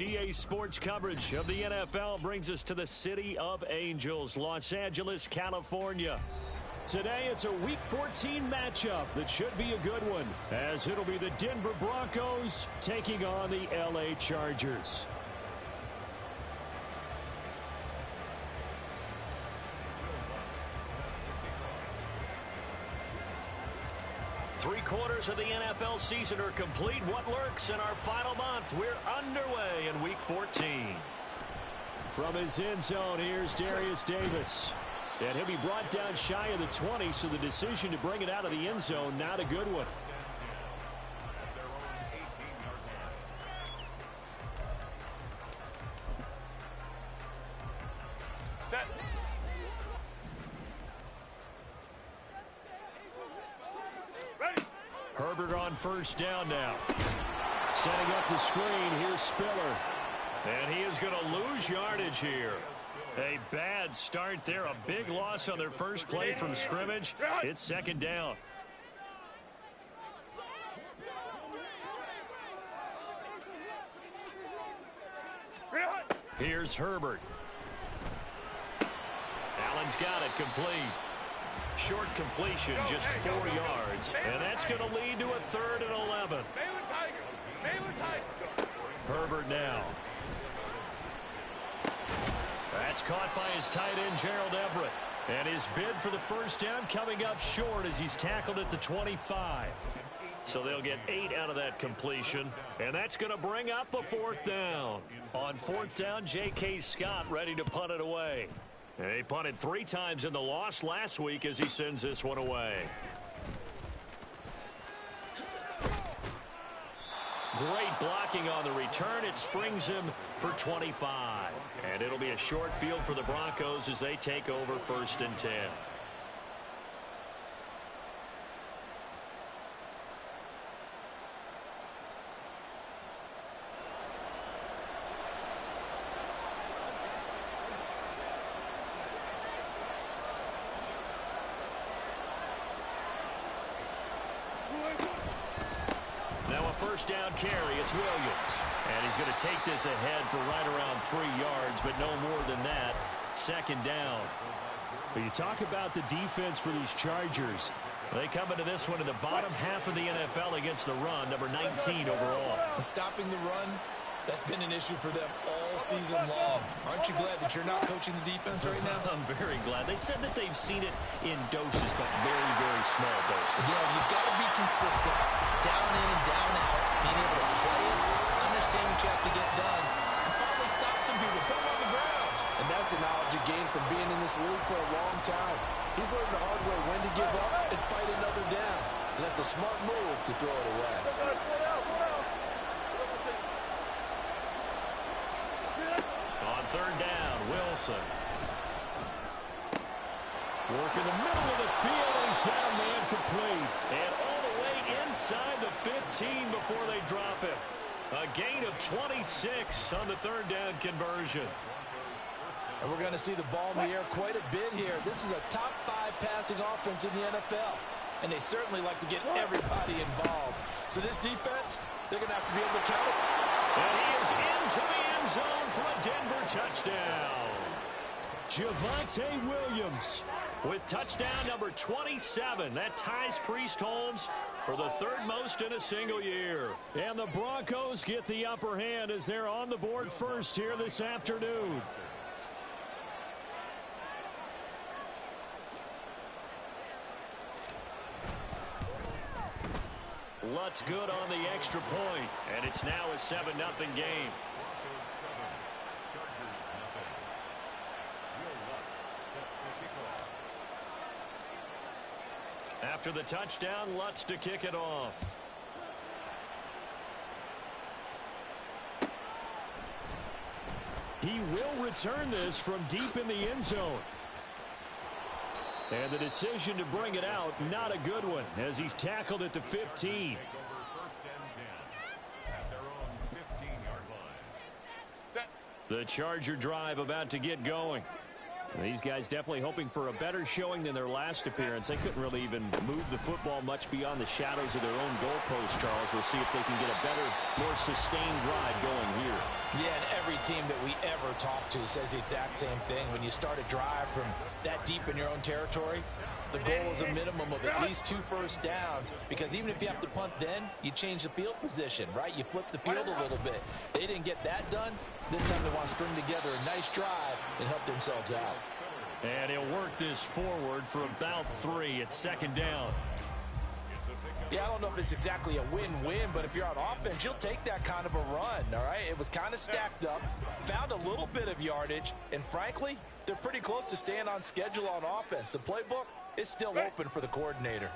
EA Sports coverage of the NFL brings us to the City of Angels, Los Angeles, California. Today, it's a Week 14 matchup that should be a good one, as it'll be the Denver Broncos taking on the LA Chargers. Three-quarters of the NFL season are complete. What lurks in our final month? We're underway in Week 14. From his end zone, here's Darius Davis. And he'll be brought down shy of the 20, so the decision to bring it out of the end zone, not a good one. Set. Ready. Herbert on first down now. Setting up the screen, here's Spiller. And he is going to lose yardage here. A bad start there, a big loss on their first play from scrimmage. It's second down. Here's Herbert. Allen's got it complete. Short completion, just 4 yards. And that's going to lead to a 3rd and 11. Herbert now. That's caught by his tight end, Gerald Everett. And his bid for the first down coming up short as he's tackled at the 25. So they'll get 8 out of that completion. And that's going to bring up a 4th down. On 4th down, J.K. Scott ready to punt it away. And he punted 3 times in the loss last week as he sends this one away. Great blocking on the return. It springs him for 25. And it'll be a short field for the Broncos as they take over 1st and 10. First down carry, it's Williams. And he's going to take this ahead for right around 3 yards, but no more than that. Second down. But you talk about the defense for these Chargers. They come into this one in the bottom half of the NFL against the run, number 19 overall. And stopping the run, that's been an issue for them all season long. Aren't you glad that you're not coaching the defense right now? I'm very glad. They said that they've seen it in doses, but very, very small doses. Yeah, you've got to be consistent. It's down in and down out. Being able to play it, understand what you have to get done, and finally stop some people, put them on the ground. And that's the knowledge you gain from being in this league for a long time. He's learned the hard way when to give up and fight another down. And that's a smart move to throw it away. On 3rd down, Wilson. Work in the middle of the field, and he's got a man complete. And all the way inside the 15 before they drop him. A gain of 26 on the 3rd down conversion. And we're going to see the ball in the air quite a bit here. This is a top 5 passing offense in the NFL. And they certainly like to get everybody involved. So this defense, they're going to have to be able to count it. And he is into the end zone for a Denver touchdown. Javonte Williams with touchdown number 27. That ties Priest Holmes for the 3rd most in a single year. And the Broncos get the upper hand as they're on the board first here this afternoon. Lutz good on the extra point, and it's now a 7-0 game. After the touchdown, Lutz to kick it off. He will return this from deep in the end zone. And the decision to bring it out, not a good one, as he's tackled at the 15. The Charger drive about to get going. These guys definitely hoping for a better showing than their last appearance. They couldn't really even move the football much beyond the shadows of their own goalpost, Charles. We'll see if they can get a better, more sustained drive going here. Yeah, and every team that we ever talk to says the exact same thing. When you start a drive from that deep in your own territory, the goal is a minimum of at least 2 first downs, because even if you have to punt then, you change the field position, right? You flip the field a little bit. They didn't get that done. This time they want to string together a nice drive and help themselves out. And he'll work this forward for about 3. It's second down. Yeah, I don't know if it's exactly a win-win, but if you're on offense, you'll take that kind of a run, all right? It was kind of stacked up, found a little bit of yardage, and frankly, they're pretty close to staying on schedule on offense. The playbook is still open for the coordinator.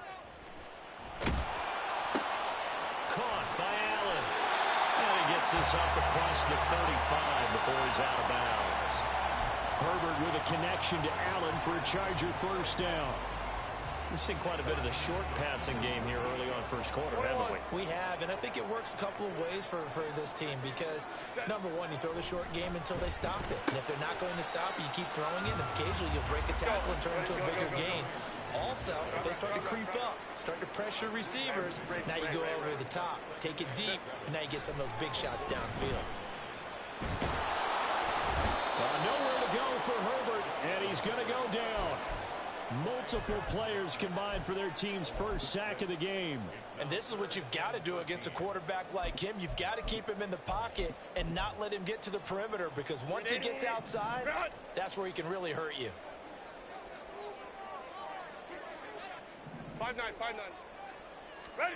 Caught by Allen. And he gets this up across the 35 before he's out of bounds. Herbert with a connection to Allen for a Charger first down. We've seen quite a bit of the short passing game here early on first quarter, haven't we? We have, and I think it works a couple of ways for this team because, number one, you throw the short game until they stop it. And if they're not going to stop it, you keep throwing it, and occasionally you'll break a tackle and turn it into a bigger gain. Also, if they start to creep up, start to pressure receivers, now you go over the top, take it deep, and now you get some of those big shots downfield. Nowhere to go for Herbert, and he's going to go down. Multiple players combined for their team's first sack of the game. And this is what you've got to do against a quarterback like him. You've got to keep him in the pocket and not let him get to the perimeter, because once he gets outside, that's where he can really hurt you. 5-9. Ready.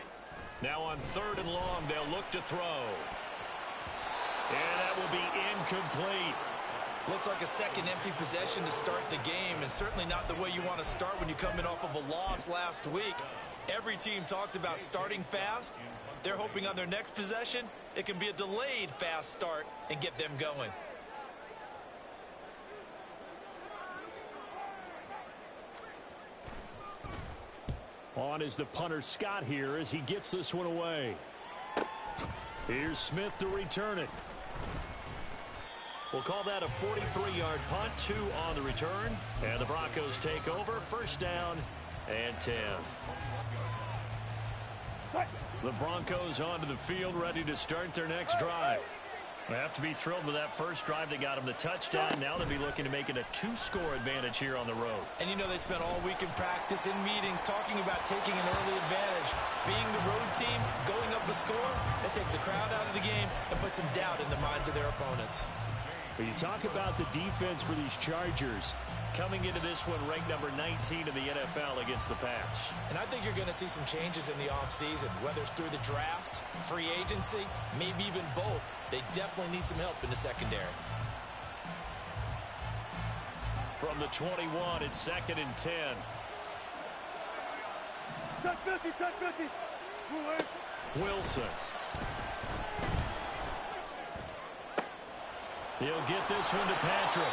Now on 3rd and long, they'll look to throw. And that will be incomplete. Looks like a second empty possession to start the game, and certainly not the way you want to start when you come in off of a loss last week. Every team talks about starting fast. They're hoping on their next possession, it can be a delayed fast start and get them going. On is the punter Scott here as he gets this one away. Here's Smith to return it. We'll call that a 43-yard punt, 2 on the return. And the Broncos take over, first down and 10. The Broncos onto the field, ready to start their next drive. They have to be thrilled with that first drive. They got them the touchdown. Now they'll be looking to make it a 2-score advantage here on the road. And you know they spent all week in practice, in meetings, talking about taking an early advantage. Being the road team, going up a score, that takes the crowd out of the game and puts some doubt in the minds of their opponents. When you talk about the defense for these Chargers, coming into this one ranked number 19 in the NFL against the pass. And I think you're going to see some changes in the offseason, whether it's through the draft, free agency, maybe even both. They definitely need some help in the secondary. From the 21, it's 2nd and 10. Touch 50. Wilson. He'll get this one to Patrick.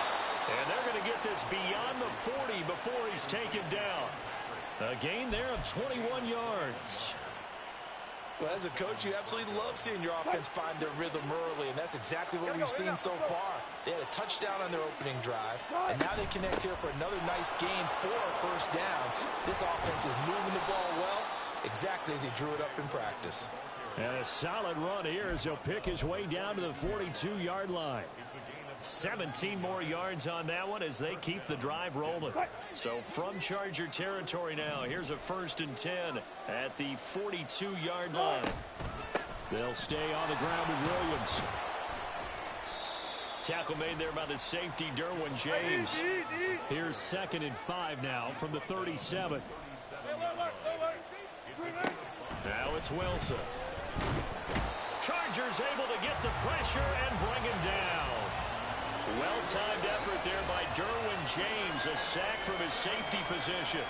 And they're going to get this beyond the 40 before he's taken down. A gain there of 21 yards. Well, as a coach, you absolutely love seeing your offense find their rhythm early, and that's exactly what we've seen so far. They had a touchdown on their opening drive, and now they connect here for another nice gain for a first down. This offense is moving the ball well, exactly as he drew it up in practice. And a solid run here as he'll pick his way down to the 42-yard line. 17 more yards on that one as they keep the drive rolling. So from Charger territory now, here's a 1st and 10 at the 42-yard line. They'll stay on the ground with Williams. Tackle made there by the safety, Derwin James. Here's 2nd and 5 now from the 37. Now it's Wilson. Chargers able to get the pressure and bring him down. Well-timed effort there by Derwin James, a sack from his safety position.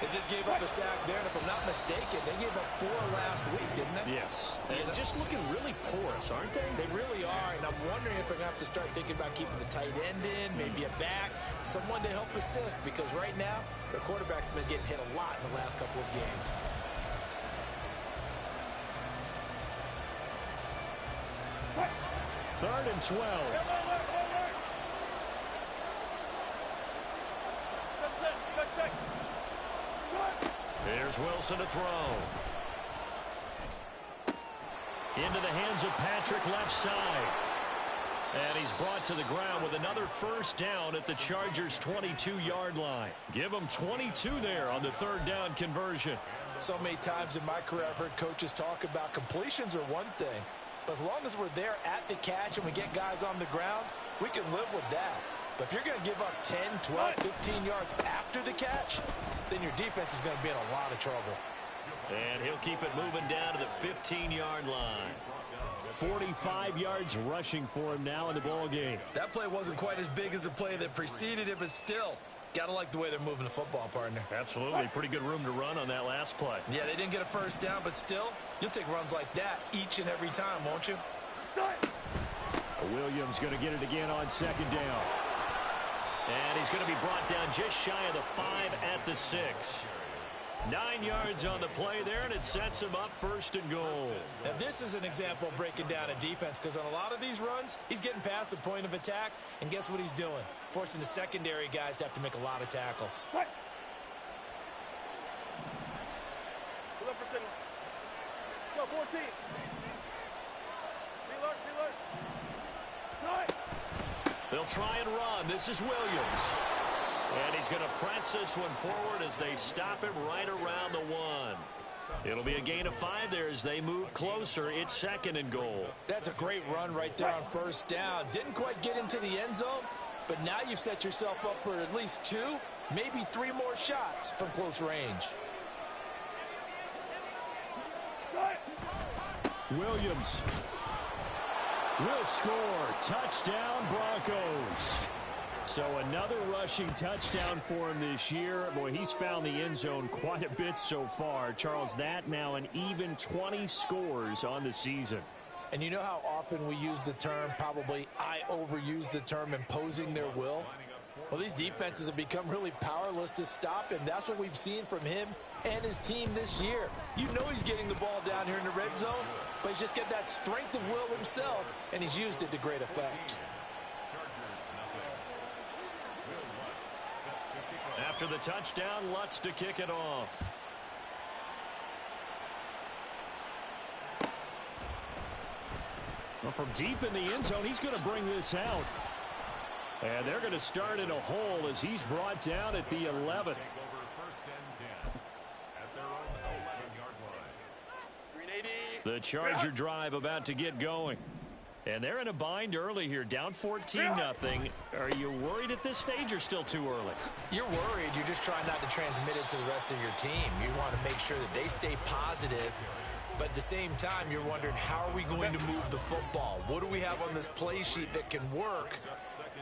They just gave up a sack there, and if I'm not mistaken, they gave up 4 last week, didn't they? Yes. And just looking really porous, aren't they? They really are, and I'm wondering if they're going to have to start thinking about keeping the tight end in, maybe a back, someone to help assist, because right now, their quarterback's been getting hit a lot in the last couple of games. Third and 12. Here's Wilson to throw. Into the hands of Patrick left side. And he's brought to the ground with another first down at the Chargers' 22-yard line. Give them 22 there on the third down conversion. So many times in my career I've heard coaches talk about completions are one thing. But as long as we're there at the catch and we get guys on the ground, we can live with that. But if you're going to give up 10, 12, 15 yards after the catch, then your defense is going to be in a lot of trouble. And he'll keep it moving down to the 15-yard line. 45 yards rushing for him now in the ball game. That play wasn't quite as big as the play that preceded it, but still, got to like the way they're moving the football, partner. Absolutely. Pretty good room to run on that last play. Yeah, they didn't get a first down, but still, you'll take runs like that each and every time, won't you? Williams going to get it again on second down. And he's going to be brought down just shy of the 5 at the 6. 9 yards on the play there, and it sets him up first and goal. Now, this is an example of breaking down a defense, because on a lot of these runs, he's getting past the point of attack, and guess what he's doing? Forcing the secondary guys to have to make a lot of tackles. Go, 14. They'll try and run. This is Williams. And he's going to press this one forward as they stop him right around the 1. It'll be a gain of 5 there as they move closer. It's second and goal. That's a great run right there on first down. Didn't quite get into the end zone, but now you've set yourself up for at least 2, maybe 3 more shots from close range. Williams will score. Touchdown, Broncos. So another rushing touchdown for him this year. Boy, he's found the end zone quite a bit so far. Charles, that now an even 20 scores on the season. And you know how often we use the term, probably I overuse the term, imposing their will? Well, these defenses have become really powerless to stop him. That's what we've seen from him and his team this year. You know he's getting the ball down here in the red zone, but he's just got that strength of will himself, and he's used it to great effect. After the touchdown, Lutz to kick it off. Well, from deep in the end zone, he's going to bring this out. And they're going to start in a hole as he's brought down at the 11. The Charger drive about to get going. And they're in a bind early here, down 14-0. Are you worried at this stage or still too early? You're worried. You're just trying not to transmit it to the rest of your team. You want to make sure that they stay positive. But at the same time, you're wondering, how are we going to move the football? What do we have on this play sheet that can work?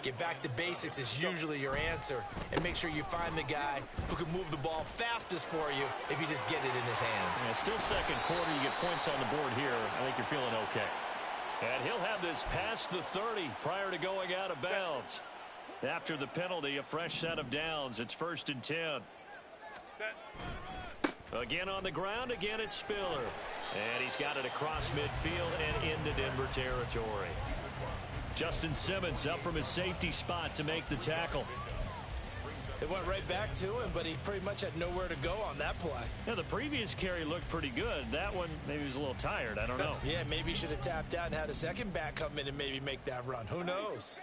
Get back to basics is usually your answer. And make sure you find the guy who can move the ball fastest for you if you just get it in his hands. Yeah, still second quarter. You get points on the board here. I think you're feeling okay. And he'll have this past the 30 prior to going out of bounds. After the penalty, a fresh set of downs. It's 1st and 10. Again on the ground. Again, it's Spiller. And he's got it across midfield and into Denver territory. Justin Simmons up from his safety spot to make the tackle. It went right back to him, but he pretty much had nowhere to go on that play. Yeah, the previous carry looked pretty good. That one, maybe he was a little tired. I don't know. Yeah, maybe he should have tapped out and had a second back come in and maybe make that run. Who knows?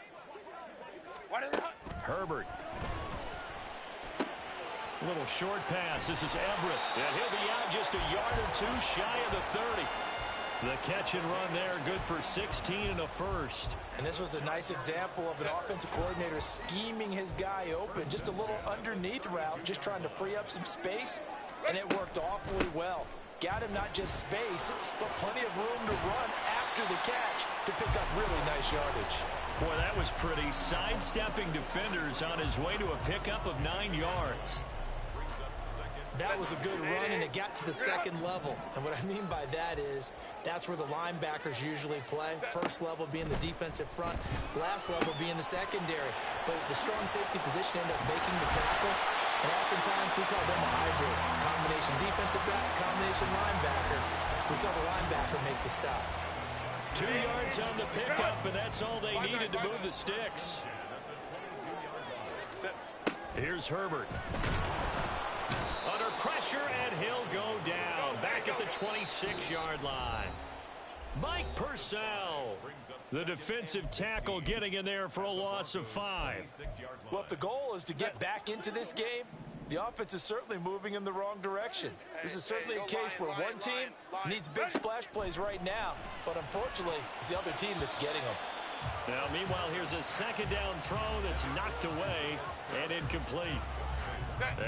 Herbert. A little short pass. This is Everett. And he'll be out just a yard or 2 shy of the 30. The catch and run there, good for 16 and a first. And this was a nice example of an offensive coordinator scheming his guy open. Just a little underneath route, just trying to free up some space, and it worked awfully well. Got him not just space, but plenty of room to run after the catch to pick up really nice yardage. Boy, that was pretty. Sidestepping defenders on his way to a pickup of 9 yards. That was a good run, and it got to the second level. And what I mean by that is that's where the linebackers usually play. First level being the defensive front, last level being the secondary. But the strong safety position ended up making the tackle. And oftentimes we call them a hybrid. Combination defensive back, combination linebacker. We saw the linebacker make the stop. 2 yards on the pickup, and that's all they needed to move the sticks. Here's Herbert. Under pressure, and he'll go down. Back at the 26-yard line. Mike Purcell, the defensive tackle, getting in there for a loss of 5. Well, if the goal is to get back into this game, the offense is certainly moving in the wrong direction. This is certainly a case where one team needs big splash plays right now, but unfortunately, it's the other team that's getting them. Now, meanwhile, here's a second down throw that's knocked away and incomplete.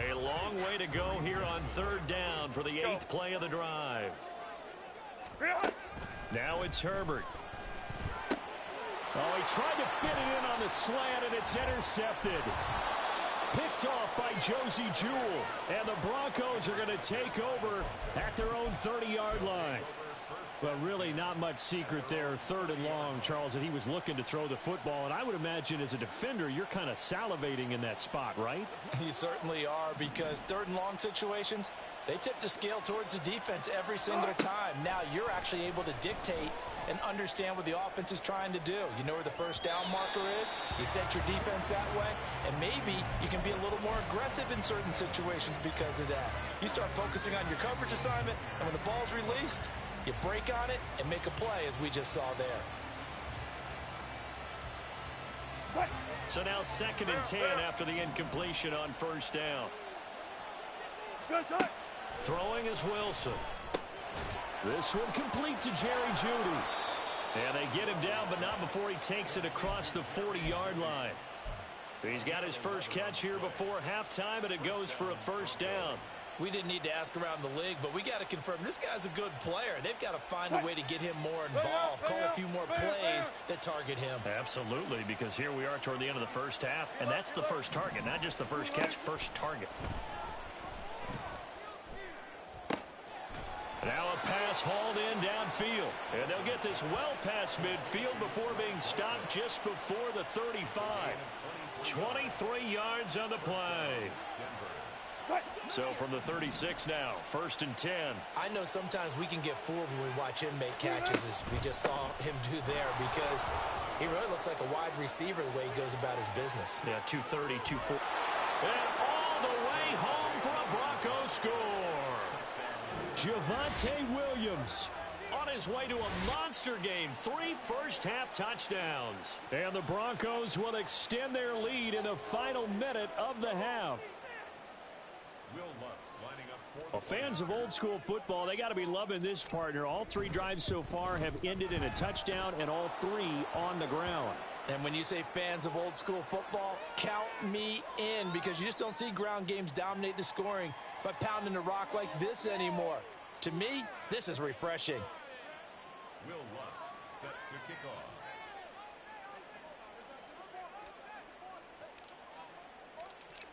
A long way to go here on third down for the 8th play of the drive. Now it's Herbert. Oh, he tried to fit it in on the slant, and it's intercepted. Picked off by Josie Jewell. And the Broncos are going to take over at their own 30-yard line. Well, really not much secret there, third and long, Charles, that he was looking to throw the football. And I would imagine as a defender, you're kind of salivating in that spot, right? You certainly are, because third and long situations, they tip the scale towards the defense every single time. Now you're actually able to dictate and understand what the offense is trying to do. You know where the first down marker is. You set your defense that way, and maybe you can be a little more aggressive in certain situations because of that. You start focusing on your coverage assignment, and when the ball's released, you break on it and make a play, as we just saw there. So now 2nd and 10 after the incompletion on first down. Throwing is Wilson. This one complete to Jerry Jeudy. And they get him down, but not before he takes it across the 40-yard line. He's got his first catch here before halftime, and it goes for a first down. We didn't need to ask around the league, but we got to confirm this guy's a good player. They've got to find a way to get him more involved, call a few more plays that target him. Absolutely, because here we are toward the end of the first half, and that's the first target, not just the first catch, first target. Now a pass hauled in downfield, and they'll get this well past midfield before being stopped just before the 35. 23 yards on the play. So from the 36 now, 1st and 10. I know sometimes we can get fooled when we watch him make catches, as we just saw him do there, because he really looks like a wide receiver the way he goes about his business. Yeah, 230, 240. And all the way home for a Broncos score. Javonte Williams on his way to a monster game. 3 first-half touchdowns. And the Broncos will extend their lead in the final minute of the half. Well, fans of old school football, they got to be loving this, partner. All 3 drives so far have ended in a touchdown, and all 3 on the ground. And when you say fans of old school football, count me in, because you just don't see ground games dominate the scoring by pounding the rock like this anymore. To me, this is refreshing. Will Lutz set to kick off.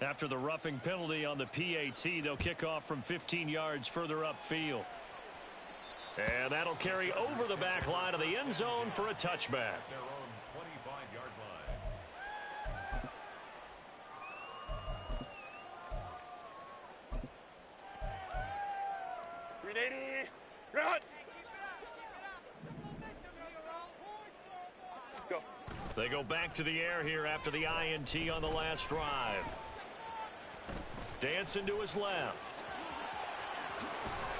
After the roughing penalty on the PAT, they'll kick off from 15 yards further upfield. And that'll carry over the back line of the end zone for a touchback. Their own 25-yard line. 380. Run. Go. They go back to the air here after the INT on the last drive. Dancing to his left.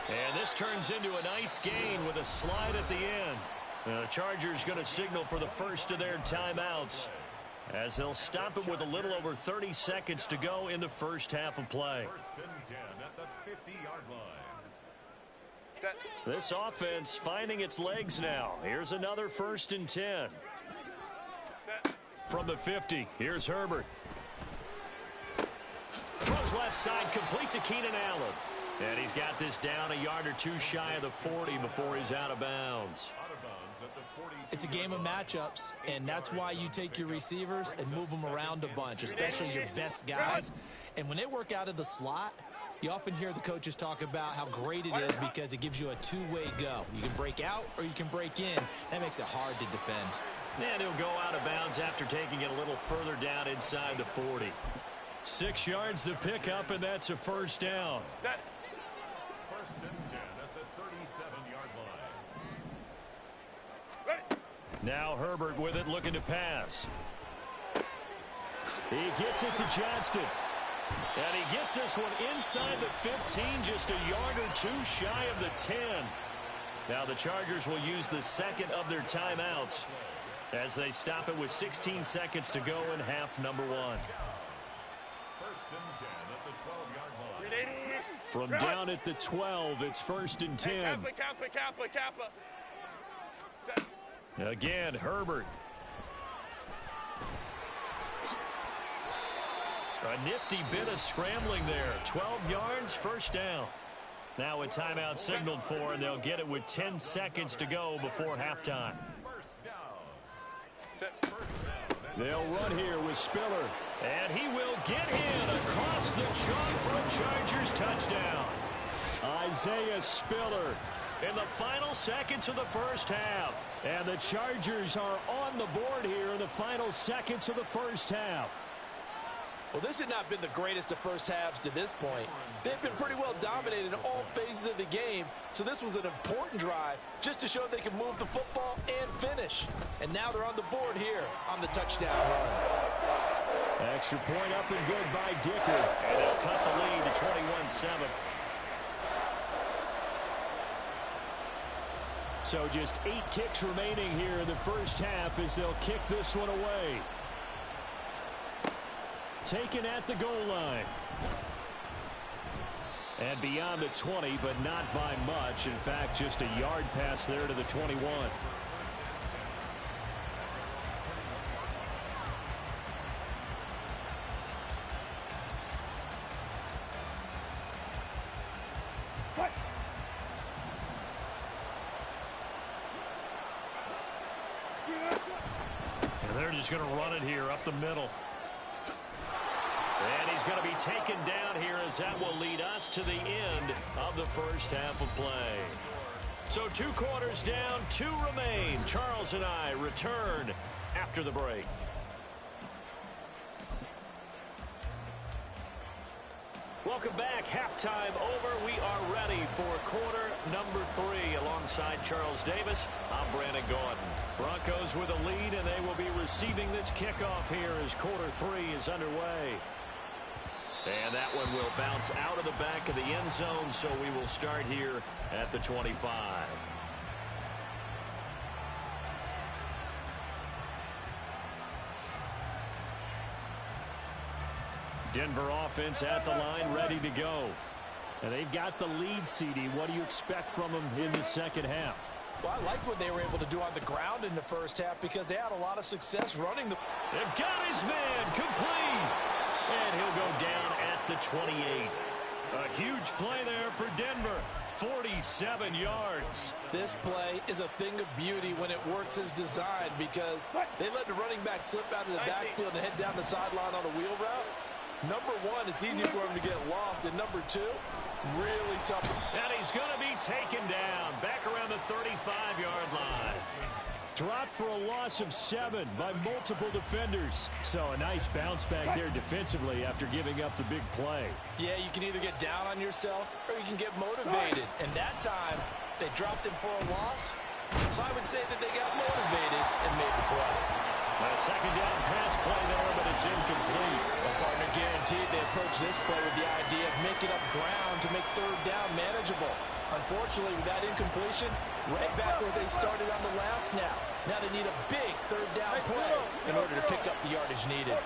And this turns into a nice gain with a slide at the end. The Chargers going to signal for the first of their timeouts, as they'll stop it with a little over 30 seconds to go in the first half of play. 1st and 10 at the 50-yard line. Set. This offense finding its legs now. Here's another 1st and 10. Set. From the 50, here's Herbert. Throws left side, complete to Keenan Allen. And he's got this down a yard or 2 shy of the 40 before he's out of bounds. Out of bounds at the 42. It's a game of matchups, and that's why you take your receivers and move them around a bunch, especially your best guys. And when they work out of the slot, you often hear the coaches talk about how great it is because it gives you a two-way go. You can break out or you can break in. That makes it hard to defend. And he'll go out of bounds after taking it a little further down inside the 40. 6 yards the pickup, and that's a first down. Set. 1st and 10 at the 37-yard line. Ready. Now Herbert with it, looking to pass. He gets it to Johnston. And he gets this one inside the 15, just a yard or two shy of the 10. Now the Chargers will use the second of their timeouts as they stop it with 16 seconds to go in half number one. First and 10 at the 12-yard line. From down at the 12, it's first and 10. Kappa. Again, Herbert. A nifty bit of scrambling there. 12 yards, first down. Now a timeout signaled for, and they'll get it with 10 seconds to go before halftime. First down. They'll run here with Spiller. And he will get in across the chalk for a Chargers touchdown. Isaiah Spiller. In the final seconds of the first half. And the Chargers are on the board here in the final seconds of the first half. Well, this had not been the greatest of first halves to this point. They've been pretty well dominated in all phases of the game, so this was an important drive just to show they can move the football and finish. And now they're on the board here on the touchdown run. Extra point up and good by Dicker. And they'll cut the lead to 21-7. So just 8 ticks remaining here in the first half as they'll kick this one away. Taken at the goal line. And beyond the 20, but not by much. In fact, just a yard pass there to the 21. And they're just going to run it here up the middle. And he's going to be taken down here as that will lead us to the end of the first half of play. So 2 quarters down, 2 remain. Charles and I return after the break. Welcome back. Halftime over. We are ready for quarter number 3 alongside Charles Davis. I'm Brandon Gordon. Broncos with a lead, and they will be receiving this kickoff here as quarter 3 is underway. And that one will bounce out of the back of the end zone, so we will start here at the 25. Denver offense at the line, ready to go. And they've got the lead, CD. What do you expect from them in the second half? Well, I like what they were able to do on the ground in the first half because they had a lot of success running the... They've got his man complete. And he'll go down at the 28. A huge play there for Denver. 47 yards. This play is a thing of beauty when it works as designed because they let the running back slip out of the backfield and head down the sideline on a wheel route. Number 1, it's easy for him to get lost. And number 2, really tough. And he's going to be taken down back around the 35-yard line. Dropped for a loss of 7 by multiple defenders. So a nice bounce back there defensively after giving up the big play. Yeah, you can either get down on yourself or you can get motivated. And that time, they dropped him for a loss. So I would say that they got motivated and made the play. A second down pass play there, but it's incomplete. A partner guaranteed they approached this play with the idea of making up ground to make third down manageable. Unfortunately, with that incompletion, right back where they started on the last snap. Now they need a big third down play in order to pick up the yardage needed.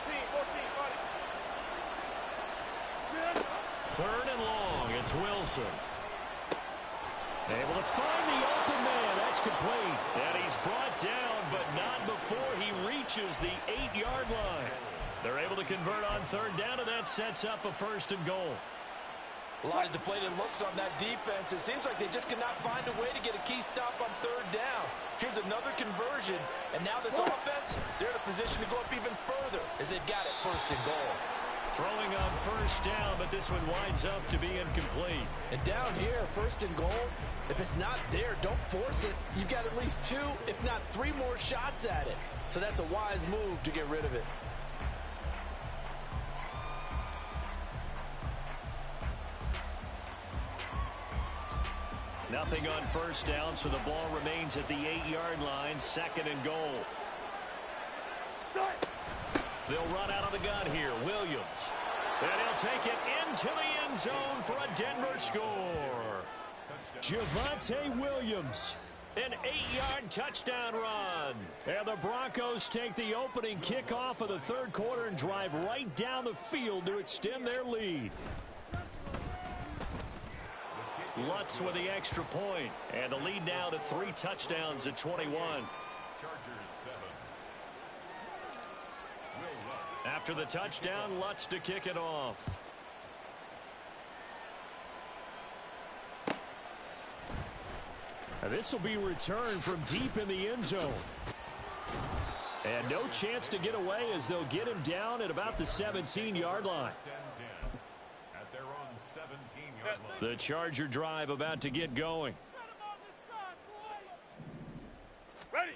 3rd and long. It's Wilson. Able to find the open man. That's complete. And he's brought down, but not before he reaches the 8-yard line. They're able to convert on 3rd down, and that sets up a 1st and goal. A lot of deflated looks on that defense. It seems like they just cannot find a way to get a key stop on 3rd down. Here's another conversion, and now this offense, they're in a position to go up even further as they've got it 1st and goal. Throwing on 1st down, but this one winds up to be incomplete. And down here, 1st and goal, if it's not there, don't force it. You've got at least 2, if not 3 more shots at it. So that's a wise move to get rid of it. Nothing on 1st down, so the ball remains at the 8-yard line, 2nd and goal. They'll run out of the gun here. Williams. And he'll take it into the end zone for a Denver score. Javonte Williams. An 8-yard touchdown run. And the Broncos take the opening kickoff of the third quarter and drive right down the field to extend their lead. Lutz with the extra point. And the lead now to 3 touchdowns at 21. After the touchdown, Lutz to kick it off. This will be returned from deep in the end zone. And no chance to get away as they'll get him down at about the 17-yard line. The Charger drive about to get going. Ready.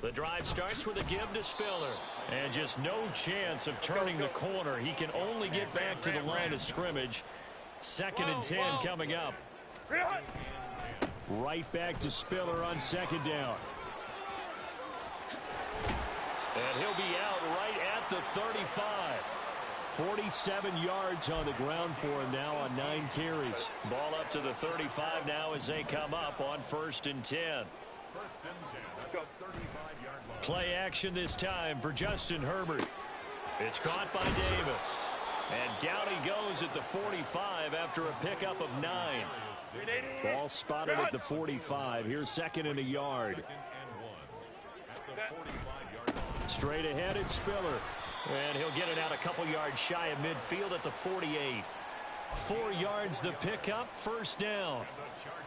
The drive starts with a give to Spiller. And just no chance of turning the corner. He can only get back to the line of scrimmage. 2nd and 10 coming up. Right back to Spiller on 2nd down. And he'll be out right at the 35. 47 yards on the ground for him now on 9 carries. Ball up to the 35 now as they come up on 1st and 10. Play action this time for Justin Herbert. It's caught by Davis. And down he goes at the 45 after a pickup of 9. Ball spotted at the 45. Here's 2nd and a yard. Straight ahead, it's Spiller. And he'll get it out a couple yards shy of midfield at the 48. 4 yards the pickup, 1st down.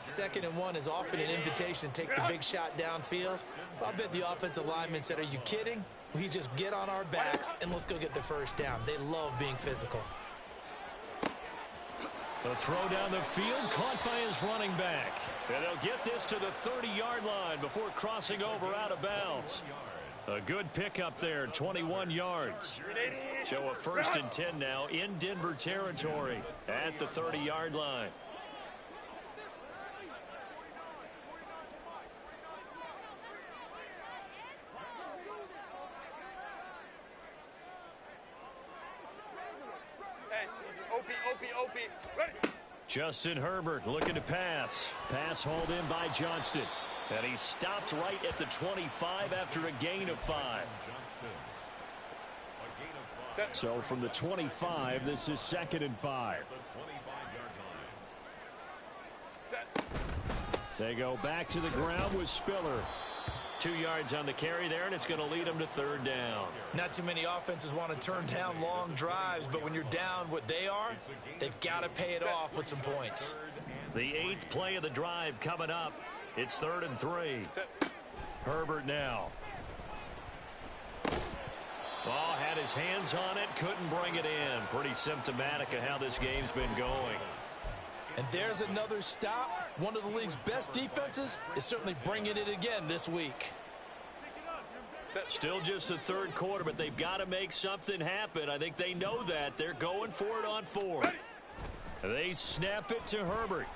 2nd and 1 is often an invitation to take the big shot downfield. I bet the offensive lineman said, are you kidding? We just get on our backs and let's go get the 1st down. They love being physical. The throw down the field caught by his running back. And they'll get this to the 30-yard line before crossing over out of bounds. A good pickup there, 21 yards. So a 1st and 10 now in Denver territory at the 30-yard line. OP, ready. Justin Herbert looking to pass. Pass hauled in by Johnston. And he stopped right at the 25 after a gain of 5. So from the 25, this is 2nd and 5. They go back to the ground with Spiller. 2 yards on the carry there, and it's going to lead them to 3rd down. Not too many offenses want to turn down long drives, but when you're down what they are, they've got to pay it off with some points. The 8th play of the drive coming up. It's 3rd and 3. Herbert now. Ball had his hands on it, couldn't bring it in. Pretty symptomatic of how this game's been going. And there's another stop. One of the league's best defenses is certainly bringing it again this week. Still just the 3rd quarter, but they've got to make something happen. I think they know that. They're going for it on 4th. They snap it to Herbert.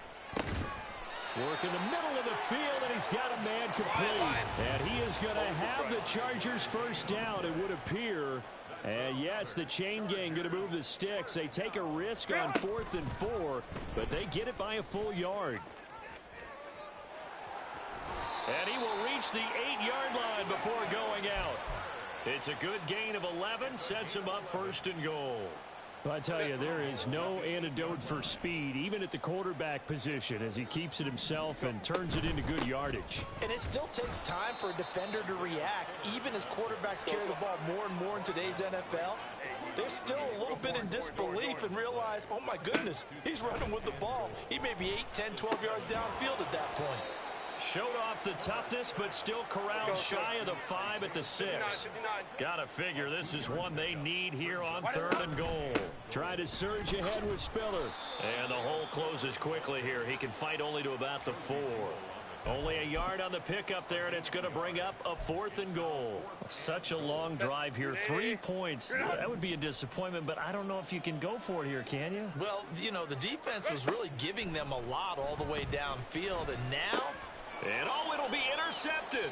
Work in the middle of the field, and he's got a man complete. And he is going to have the Chargers 1st down, it would appear. And yes, the chain gang going to move the sticks. They take a risk on 4th and 4, but they get it by a full yard. And he will reach the 8-yard line before going out. It's a good gain of 11, sets him up 1st and goal. Well, I tell you, there is no antidote for speed, even at the quarterback position, as he keeps it himself and turns it into good yardage. And it still takes time for a defender to react. Even as quarterbacks carry the ball more and more in today's NFL, they're still a little bit in disbelief and realize, oh my goodness, he's running with the ball. He may be 8, 10, 12 yards downfield at that point. Showed off the toughness, but still corralled shy of the 5 at the 6. Gotta figure this is one they need here on 3rd and goal. Try to surge ahead with Spiller. And the hole closes quickly here. He can fight only to about the 4. Only a yard on the pickup there, and it's going to bring up a 4th and goal. Such a long drive here. 3 points. That would be a disappointment, but I don't know if you can go for it here, can you? Well, you know, the defense was really giving them a lot all the way downfield, and now... And oh, it'll be intercepted.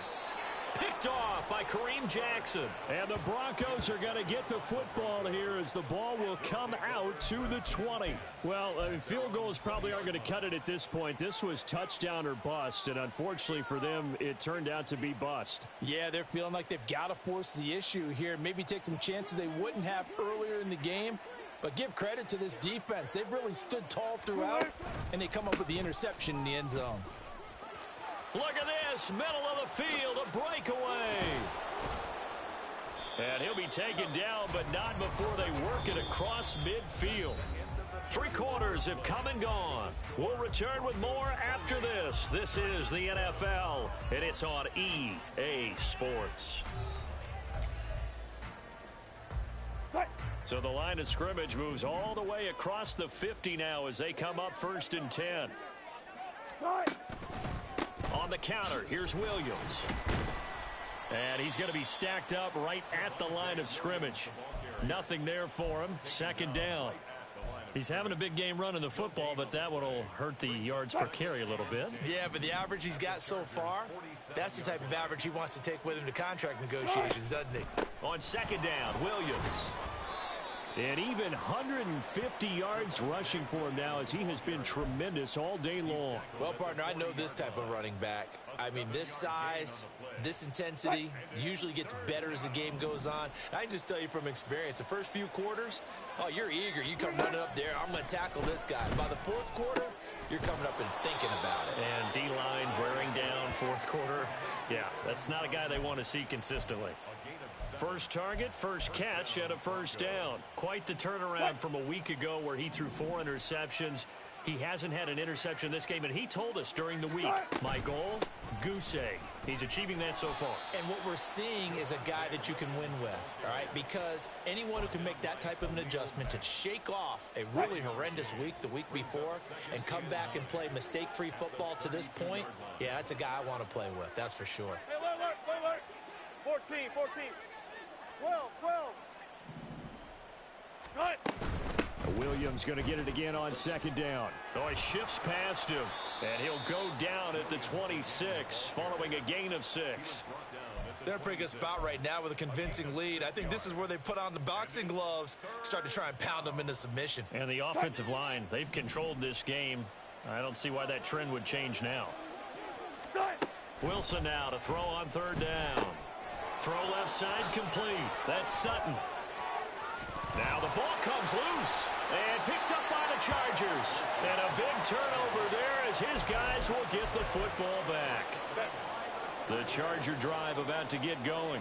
Picked off by Kareem Jackson. And the Broncos are going to get the football here as the ball will come out to the 20. Well, field goals probably aren't going to cut it at this point. This was touchdown or bust, and unfortunately for them, it turned out to be bust. Yeah, they're feeling like they've got to force the issue here. Maybe take some chances they wouldn't have earlier in the game. But give credit to this defense. They've really stood tall throughout, and they come up with the interception in the end zone. Look at this, middle of the field, a breakaway. And he'll be taken down, but not before they work it across midfield. 3 quarters have come and gone. We'll return with more after this. This is the NFL, and it's on EA Sports. So the line of scrimmage moves all the way across the 50 now as they come up 1st and 10. On the counter, here's Williams. And he's going to be stacked up right at the line of scrimmage. Nothing there for him. 2nd down. He's having a big game running the football, but that one will hurt the yards per carry a little bit. Yeah, but the average he's got so far, that's the type of average he wants to take with him to contract negotiations, doesn't he? On 2nd down, Williams. And even 150 yards rushing for him now as he has been tremendous all day long. Well, partner, I know this type of running back. I mean, this size, this intensity usually gets better as the game goes on. I can just tell you from experience, the first few quarters, oh, you're eager. You come running up there, I'm going to tackle this guy. By the 4th quarter, you're coming up and thinking about it. And D-line wearing down 4th quarter. Yeah, that's not a guy they want to see consistently. First target, first catch, and a 1st down. Quite the turnaround from a week ago where he threw 4 interceptions. He hasn't had an interception this game, and he told us during the week, my goal, goose egg. He's achieving that so far. And what we're seeing is a guy that you can win with, all right? Because anyone who can make that type of an adjustment to shake off a really horrendous week the week before and come back and play mistake-free football to this point, yeah, that's a guy I want to play with, that's for sure. Hey, alert. 14. 12. Cut. Williams going to get it again on 2nd down. Oh, he shifts past him, and he'll go down at the 26 following a gain of 6. They're in a pretty good spot right now with a convincing lead. I think this is where they put on the boxing gloves, start to try and pound them into submission. And the offensive line, they've controlled this game. I don't see why that trend would change now. Wilson now to throw on 3rd down. Throw left side complete. That's Sutton. Now the ball comes loose and picked up by the Chargers. And a big turnover there as his guys will get the football back. The Charger drive about to get going.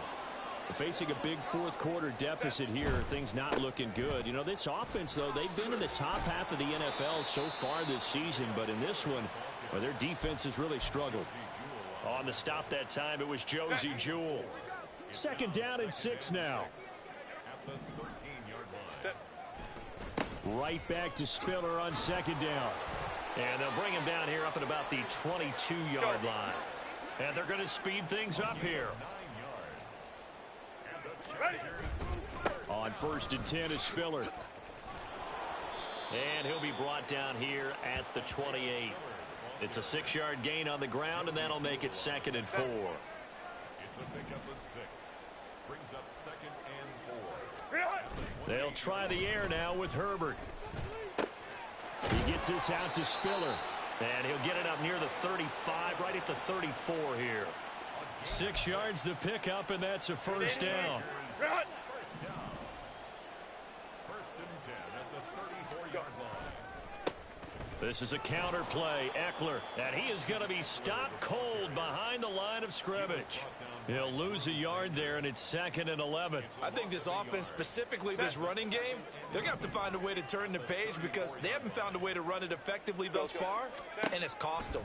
Facing a big 4th quarter deficit here, things not looking good. You know, this offense, though, they've been in the top half of the NFL so far this season, but in this one, well, their defense has really struggled. On the stop that time, it was Josie Jewell. 2nd down and 6 now. Right back to Spiller on 2nd down. And they'll bring him down here up at about the 22-yard line. And they're going to speed things up here. On 1st and 10 is Spiller. And he'll be brought down here at the 28. It's a 6-yard gain on the ground, and that'll make it 2nd and 4. It's a pickup of 6. Brings up 2nd and 4. They'll try the air now with Herbert. He gets this out to Spiller. And he'll get it up near the 35, right at the 34 here. 6 yards to pick up, and that's a 1st down. First down. 1st and 10 at the 34-yard line. This is a counter play. Eckler, and he is going to be stopped cold behind the line of scrimmage. He'll lose a yard there, and it's 2nd and 11. I think this offense, specifically this running game, they're going to have to find a way to turn the page because they haven't found a way to run it effectively thus far, and it's cost them.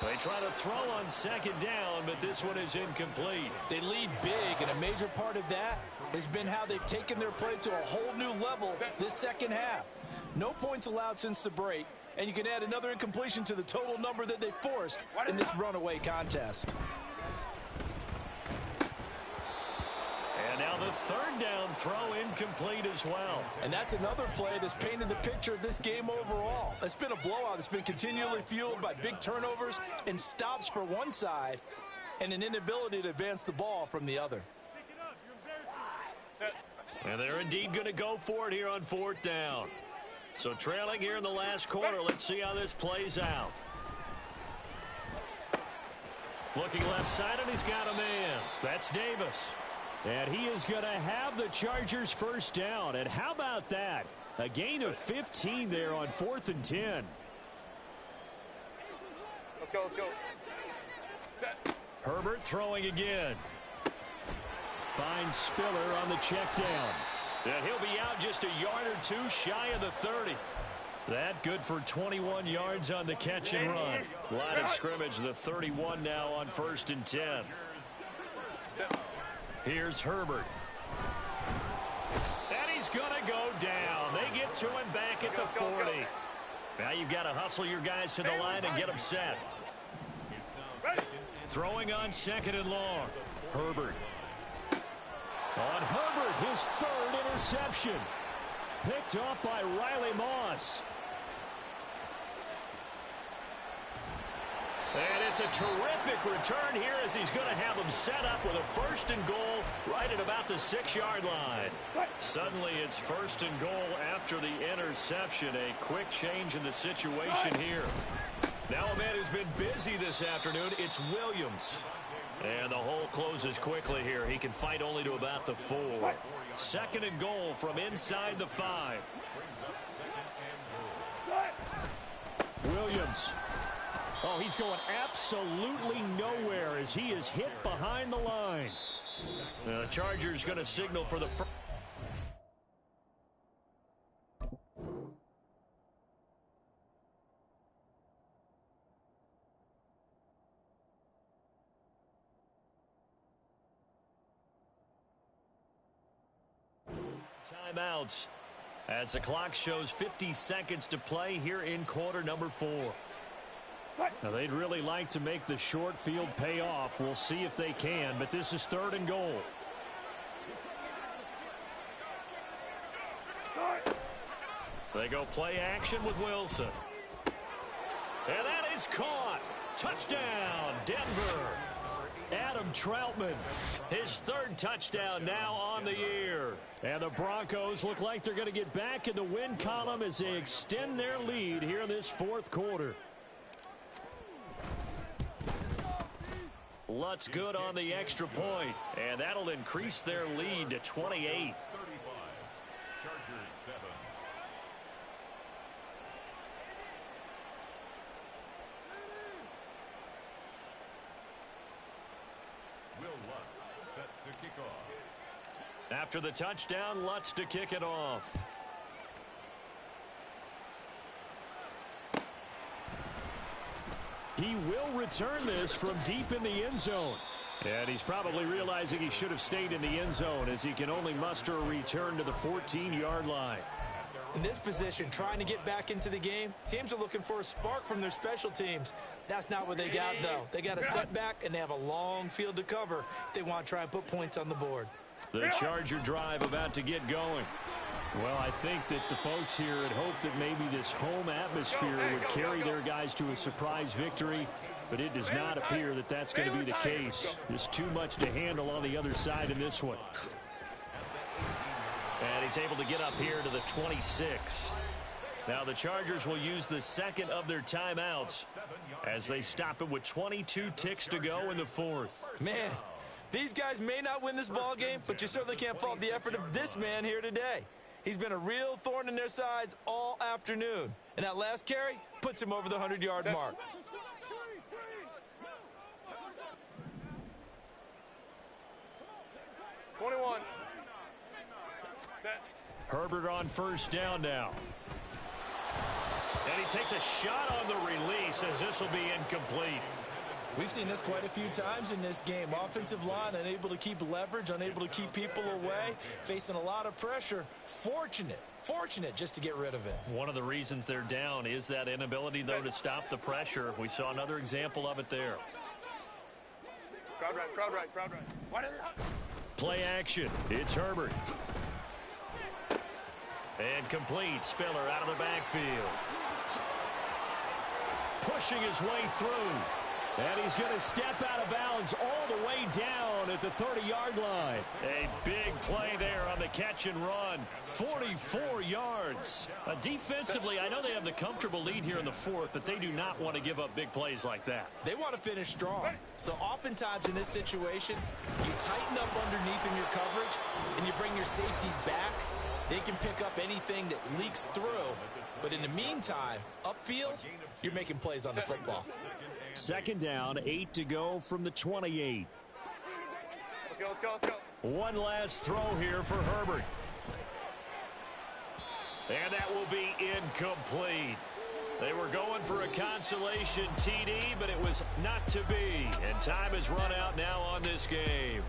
They try to throw on 2nd down, but this one is incomplete. They lead big, and a major part of that has been how they've taken their play to a whole new level this 2nd half. No points allowed since the break, and you can add another incompletion to the total number that they forced in this runaway contest. And now the The third down throw incomplete as well. And that's another play that's painted the picture of this game overall. It's been a blowout. It's been continually fueled by big turnovers and stops for one side and an inability to advance the ball from the other. And they're indeed going to go for it here on fourth down. So trailing here in the last quarter. Let's see how this plays out. Looking left side, and he's got a man. That's Davis. And he is going to have the Chargers first down. And how about that? A gain of 15 there on 4th and 10. Let's go, let's go. Set. Herbert throwing again. Finds Spiller on the check down. And he'll be out just a yard or two shy of the 30. That good for 21 yards on the catch and run. Line of scrimmage, the 31 now on 1st and 10. Here's Herbert. And he's going to go down. They get to him back at the 40. Now you've got to hustle your guys to the line and get them set. Throwing on 2nd and long. Herbert. On Herbert, his 3rd interception. Picked off by Riley Moss. And it's a terrific return here as he's going to have them set up with a 1st and goal right at about the 6-yard line. Suddenly it's 1st and goal after the interception. A quick change in the situation here. Now a man who's been busy this afternoon, it's Williams. And the hole closes quickly here. He can fight only to about the 4. 2nd and goal from inside the 5. Williams. Oh, he's going absolutely nowhere as he is hit behind the line. The Chargers going to signal for the first. Timeouts as the clock shows 50 seconds to play here in quarter number 4. Now, they'd really like to make the short field pay off. We'll see if they can, but this is 3rd and goal. They go play action with Wilson. And that is caught. Touchdown, Denver. Adam Troutman. His 3rd touchdown now on the year. And the Broncos look like they're going to get back in the win column as they extend their lead here in this 4th quarter. Lutz good on the extra point, and that'll increase their lead to 28. 35. Chargers 7. Will Lutz set to kick off. After the touchdown, Lutz to kick it off. He will return this from deep in the end zone. And he's probably realizing he should have stayed in the end zone as he can only muster a return to the 14-yard line. In this position, trying to get back into the game, teams are looking for a spark from their special teams. That's not what they got, though. They got a setback, and they have a long field to cover if they want to try and put points on the board. The Charger drive about to get going. Well, I think that the folks here had hoped that maybe this home atmosphere would carry their guys to a surprise victory, but it does not appear that that's going to be the case. There's too much to handle on the other side in this one. And he's able to get up here to the 26. Now the Chargers will use the 2nd of their timeouts as they stop it with 22 ticks to go in the 4th. Man, these guys may not win this ball game, but you certainly can't fault the effort of this man here today. He's been a real thorn in their sides all afternoon. And that last carry puts him over the 100-yard mark. Herbert on 1st down now. And he takes a shot on the release as this will be incomplete. We've seen this quite a few times in this game. Offensive line unable to keep leverage, unable to keep people away, facing a lot of pressure. Fortunate just to get rid of it. One of the reasons they're down is that inability, though, to stop the pressure. We saw another example of it there. Crowd right, crowd right, crowd right. Play action. It's Herbert. And complete. Spiller out of the backfield. Pushing his way through. And he's going to step out of bounds all the way down at the 30-yard line. A big play there on the catch and run. 44 yards. Defensively, I know they have the comfortable lead here in the fourth, but they do not want to give up big plays like that. They want to finish strong. So oftentimes in this situation, you tighten up underneath in your coverage, and you bring your safeties back. They can pick up anything that leaks through. But in the meantime, upfield, you're making plays on the football. Second down, 8 to go from the 28. Let's go. One last throw here for Herbert. And that will be incomplete. They were going for a consolation TD, but it was not to be. And time has run out now on this game.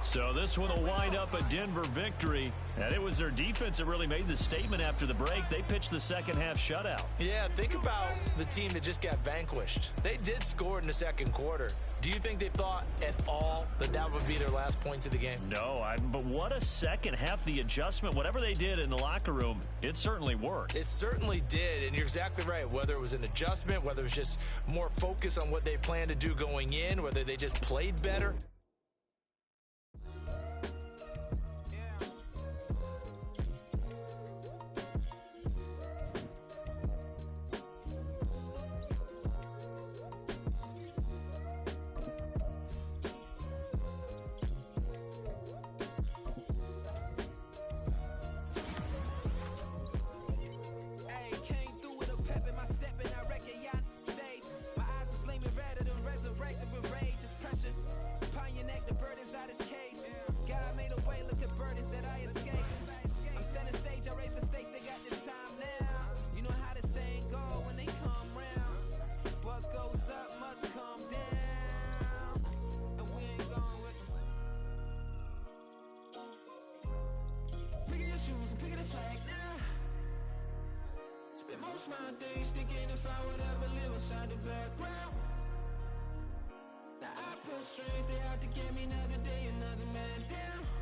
So this one will wind up a Denver victory. And it was their defense that really made the statement after the break. They pitched the second half shutout. Yeah, think about the team that just got vanquished. They did score in the second quarter. Do you think they thought at all that that would be their last points of the game? No, but what a second half. The adjustment, whatever they did in the locker room, it certainly worked. It certainly did, and you're exactly right. Whether it was an adjustment, whether it was just more focus on what they planned to do going in, whether they just played better. My days thinking if I would ever live inside the background. Now I pull strings, they out to get me another day, another man down.